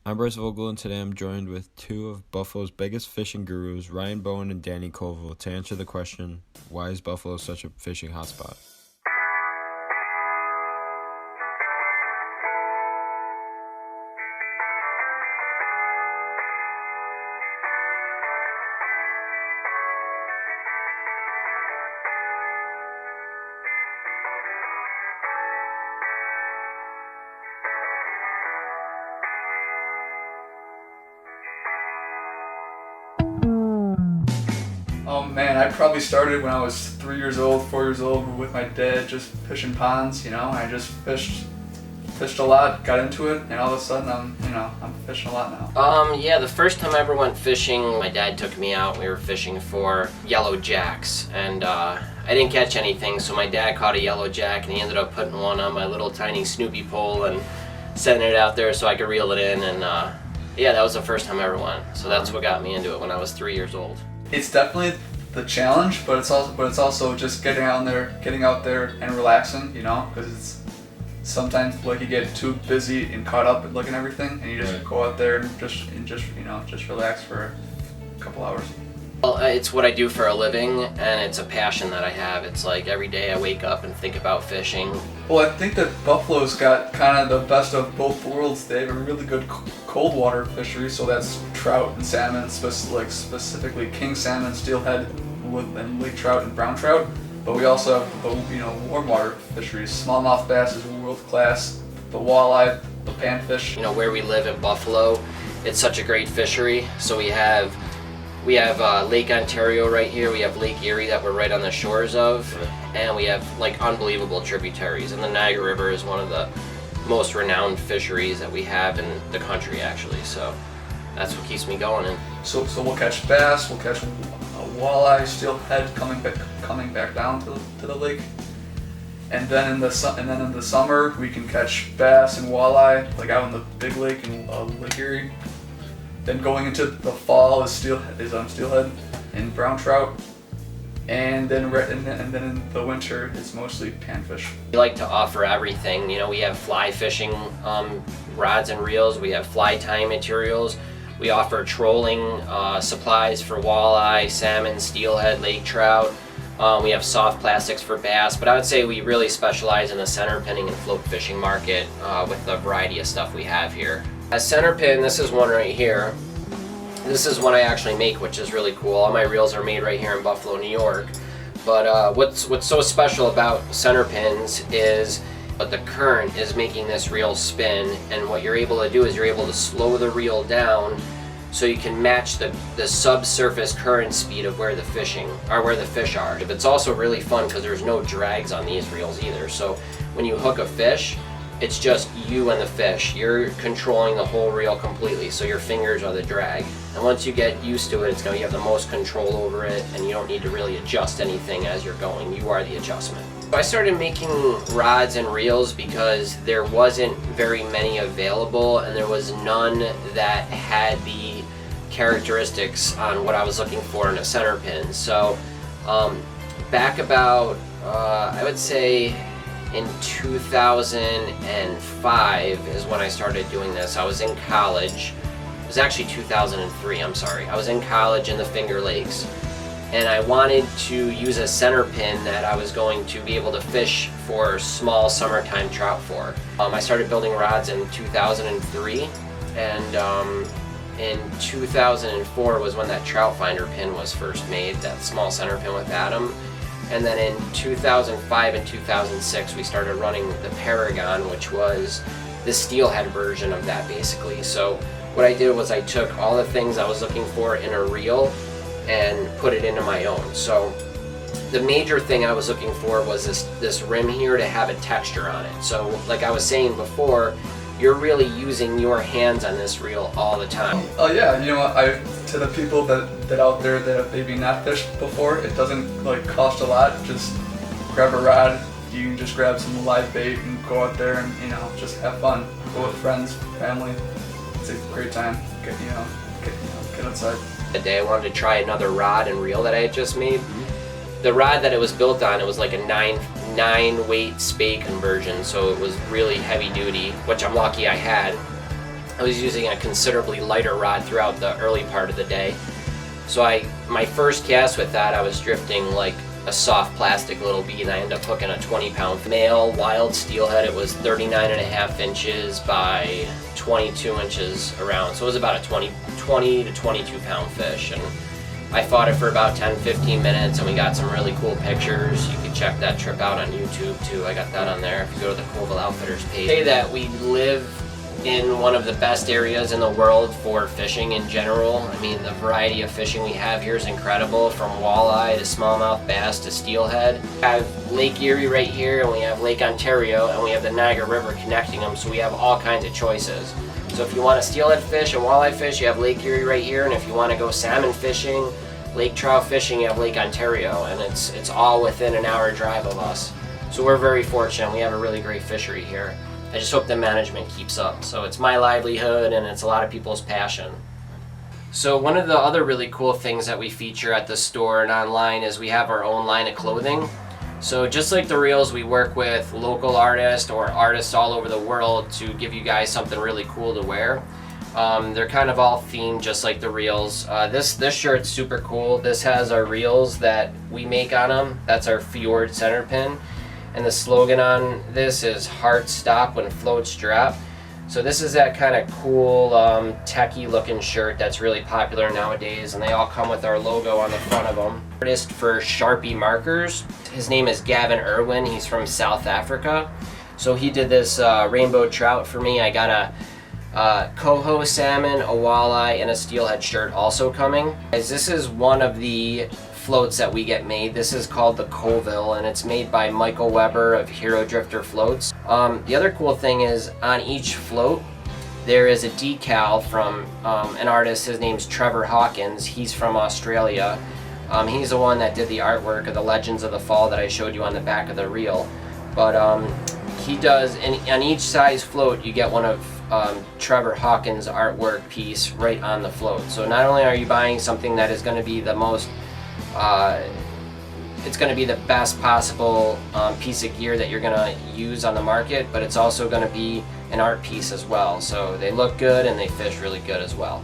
I'm Bryce Vogel, and today I'm joined with two of Buffalo's biggest fishing gurus, Ryan Bohen and Danny Colville, to answer the question, why is Buffalo such a fishing hotspot? Oh man, I probably started when I was 3 years old, 4 years old with my dad just fishing ponds, I just fished a lot, got into it, and all of a sudden I'm fishing a lot now. Yeah, the first time I ever went fishing, my dad took me out. We were fishing for yellow jacks, and I didn't catch anything, so my dad caught a yellow jack, and he ended up putting one on my little tiny Snoopy pole and setting it out there so I could reel it in, and yeah, that was the first time I ever went. So that's what got me into it when I was 3 years old. It's definitely the challenge, but it's also just getting out there and relaxing, because it's sometimes like you get too busy and caught up with looking at everything, and you just go out there and just relax for a couple hours. Well, it's what I do for a living, and it's a passion that I have. It's like every day I wake up and think about fishing. Well, I think that Buffalo's got kind of the best of both worlds. They have a really good cold water fishery, so that's trout and salmon, specifically king salmon, steelhead, and lake trout and brown trout. But we also have the warm water fisheries. Smallmouth bass is world class. The walleye, the panfish. Where we live in Buffalo, it's such a great fishery. So we have Lake Ontario right here, we have Lake Erie that we're right on the shores of, and we have like unbelievable tributaries, and the Niagara River is one of the most renowned fisheries that we have in the country actually, so that's what keeps me going. And so we'll catch bass, we'll catch walleye, steelhead coming back down to the lake, and then in the summer we can catch bass and walleye like out in the big lake in Lake Erie. Then going into the fall is steelhead and brown trout, and then in the winter it's mostly panfish. we like to offer everything. We have fly fishing rods and reels, we have fly tying materials, we offer trolling supplies for walleye, salmon, steelhead, lake trout. We have soft plastics for bass, but I would say we really specialize in the center pinning and float fishing market with the variety of stuff we have here. A center pin, this is one right here. This is one I actually make, which is really cool. All my reels are made right here in Buffalo, New York. But what's so special about center pins is the current is making this reel spin, and what you're able to do is you're able to slow the reel down so you can match the subsurface current speed of where the fish are. It's also really fun because there's no drags on these reels either. So when you hook a fish, it's just you and the fish. You're controlling the whole reel completely, so your fingers are the drag. And once you get used to it, you have the most control over it, and you don't need to really adjust anything as you're going. You are the adjustment. I started making rods and reels because there wasn't very many available, and there was none that had the characteristics on what I was looking for in a center pin. So back about, I would say, in 2005 is when I started doing this. I was in college. It was actually 2003, I'm sorry. I was in college in the Finger Lakes, and I wanted to use a center pin that I was going to be able to fish for small summertime trout for. I started building rods in 2003, and in 2004 was when that trout finder pin was first made, that small center pin with Adam. And then in 2005 and 2006, we started running the Paragon, which was the steelhead version of that basically. So what I did was I took all the things I was looking for in a reel and put it into my own. So the major thing I was looking for was this rim here to have a texture on it. So like I was saying before, you're really using your hands on this reel all the time. Oh yeah, to the people that out there that have maybe not fished before, it doesn't cost a lot. Just grab a rod. You can just grab some live bait and go out there and just have fun. Go with friends, family. It's a great time. Get outside. The day I wanted to try another rod and reel that I had just made. The rod that it was built on, it was like a 9 weight spey conversion, so it was really heavy duty, which I'm lucky I had. I was using a considerably lighter rod throughout the early part of the day. So my first cast with that, I was drifting like a soft plastic little bead, and I ended up hooking a 20-pound male wild steelhead. It was 39.5 inches by 22 inches around, so it was about a 20 to 22 pound fish. And I fought it for about 10-15 minutes, and we got some really cool pictures. You can check that trip out on YouTube too. I got that on there if you go to the Colville Outfitters page. Say that we live in one of the best areas in the world for fishing in general. I mean, the variety of fishing we have here is incredible, from walleye to smallmouth bass to steelhead. We have Lake Erie right here, and we have Lake Ontario, and we have the Niagara River connecting them, so we have all kinds of choices. So if you want to steelhead fish and walleye fish, you have Lake Erie right here, and if you want to go salmon fishing, lake trout fishing, you have Lake Ontario, and it's all within an hour drive of us. So we're very fortunate. We have a really great fishery here. I just hope the management keeps up. So it's my livelihood, and it's a lot of people's passion. So one of the other really cool things that we feature at the store and online is we have our own line of clothing. So just like the reels, we work with local artists or artists all over the world to give you guys something really cool to wear. They're kind of all themed just like the reels. This shirt's super cool. This has our reels that we make on them. That's our Fjord center pin. And the slogan on this is "Heart Stop When Floats Drop." So this is that kind of cool, techie looking shirt that's really popular nowadays, and they all come with our logo on the front of them. Artist for Sharpie markers, his name is Gavin Irwin. He's from South Africa. So he did this rainbow trout for me. I got a coho salmon, a walleye, and a steelhead shirt also coming. This is one of the floats that we get made. This is called the Colville, and it's made by Michael Weber of Hero Drifter Floats. The other cool thing is on each float there is a decal from an artist. His name's Trevor Hawkins. He's from Australia. He's the one that did the artwork of the Legends of the Fall that I showed you on the back of the reel. But he does, on each size float you get one of Trevor Hawkins' artwork piece right on the float. So not only are you buying something that is going to be the most it's going to be the best possible piece of gear that you're going to use on the market, but it's also going to be an art piece as well. So they look good and they fish really good as well.